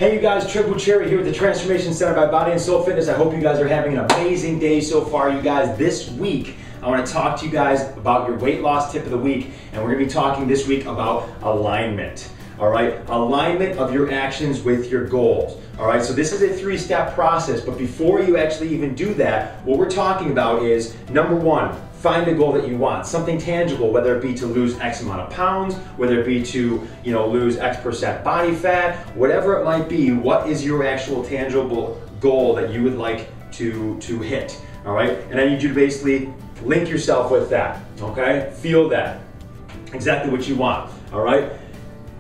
Hey you guys, Trev Bucherri here with the Transformation Center by Body and Soul Fitness. I hope you guys are having an amazing day so far. You guys, this week I want to talk to you guys about your weight loss tip of the week, and we're going to be talking this week about alignment. All right, alignment of your actions with your goals. All right, so this is a three-step process, but before you actually even do that, what we're talking about is, number one, find a goal that you want, something tangible, whether it be to lose X amount of pounds, whether it be to, lose X% body fat, whatever it might be. What is your actual tangible goal that you would like to hit? All right, and I need you to basically link yourself with that. Okay, feel that, exactly what you want. All right.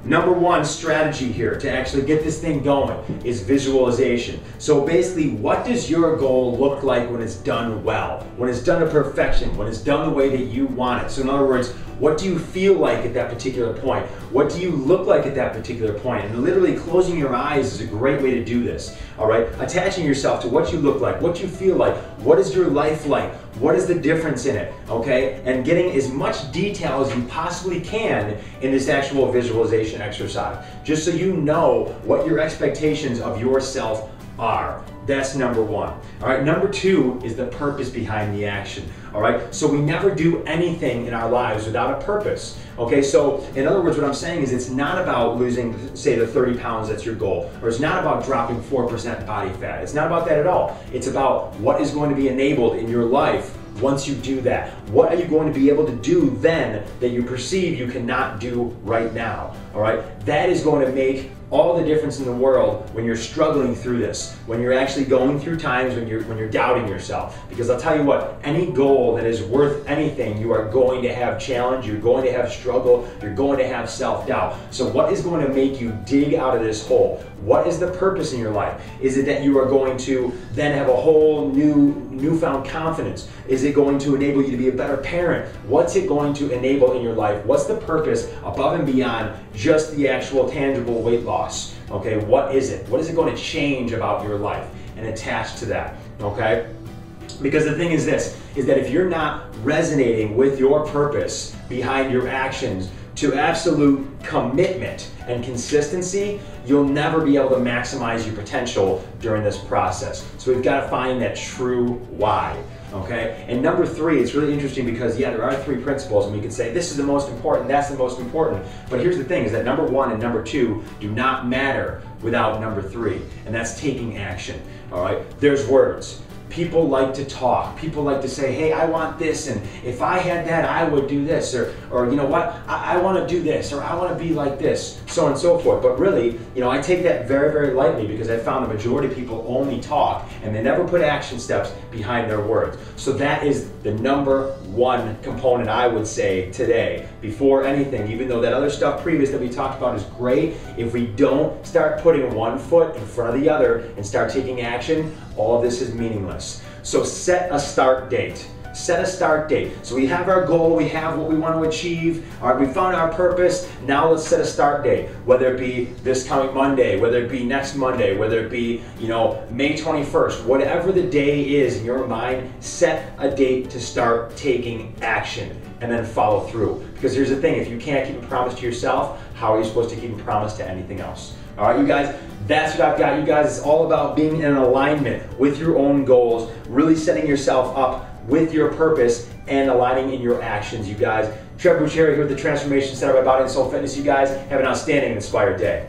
Number one strategy here to actually get this thing going is visualization. So basically, what does your goal look like when it's done well? When it's done to perfection, when it's done the way that you want it. So in other words, what do you feel like at that particular point? What do you look like at that particular point? And literally closing your eyes is a great way to do this, all right? Attaching yourself to what you look like, what you feel like, what is your life like? What is the difference in it, okay? And getting as much detail as you possibly can in this actual visualization exercise, just so you know what your expectations of yourself are. That's number one. All right, number two is the purpose behind the action. All right, so we never do anything in our lives without a purpose. Okay, so in other words, what I'm saying is it's not about losing, say, the 30 pounds that's your goal, or it's not about dropping 4% body fat. It's not about that at all. It's about what is going to be enabled in your life once you do that. What are you going to be able to do then that you perceive you cannot do right now? All right, that is going to make all the difference in the world when you're struggling through this, when you're actually going through times when you're doubting yourself. Because I'll tell you what, any goal that is worth anything, you are going to have challenge, you're going to have struggle, you're going to have self-doubt. So what is going to make you dig out of this hole? What is the purpose in your life? Is it that you are going to then have a whole newfound confidence? Is it going to enable you to be a better parent? What's it going to enable in your life? What's the purpose above and beyond just the actual tangible weight loss? Okay, what is it? What is it going to change about your life and attach to that? Okay? Because the thing is this, is that if you're not resonating with your purpose behind your actions to absolute commitment and consistency, you'll never be able to maximize your potential during this process. So we've got to find that true why. Okay, and number three, it's really interesting because there are three principles, and we could say this is the most important, that's the most important. But here's the thing, is that number one and number two do not matter without number three, and that's taking action. All right, there's words. People like to talk. People like to say, hey, I want this, and if I had that, I would do this, or you know what, I want to do this, or I want to be like this, so on and so forth. But really, I take that very, very lightly because I found the majority of people only talk, and they never put action steps behind their words. So that is the number one component, I would say, today. Before anything, even though that other stuff previous that we talked about is great, if we don't start putting one foot in front of the other and start taking action, all of this is meaningless. So set a start date. Set a start date. So we have our goal, we have what we want to achieve, all right, we found our purpose, now let's set a start date. Whether it be this coming Monday, whether it be next Monday, whether it be, May 21st, whatever the day is in your mind, set a date to start taking action and then follow through. Because here's the thing, if you can't keep a promise to yourself, how are you supposed to keep a promise to anything else? All right, you guys, that's what I've got. You guys, it's all about being in alignment with your own goals, really setting yourself up with your purpose and aligning in your actions, you guys. Trev Bucherri here with the Transformation Center by Body and Soul Fitness. You guys have an outstanding and inspired day.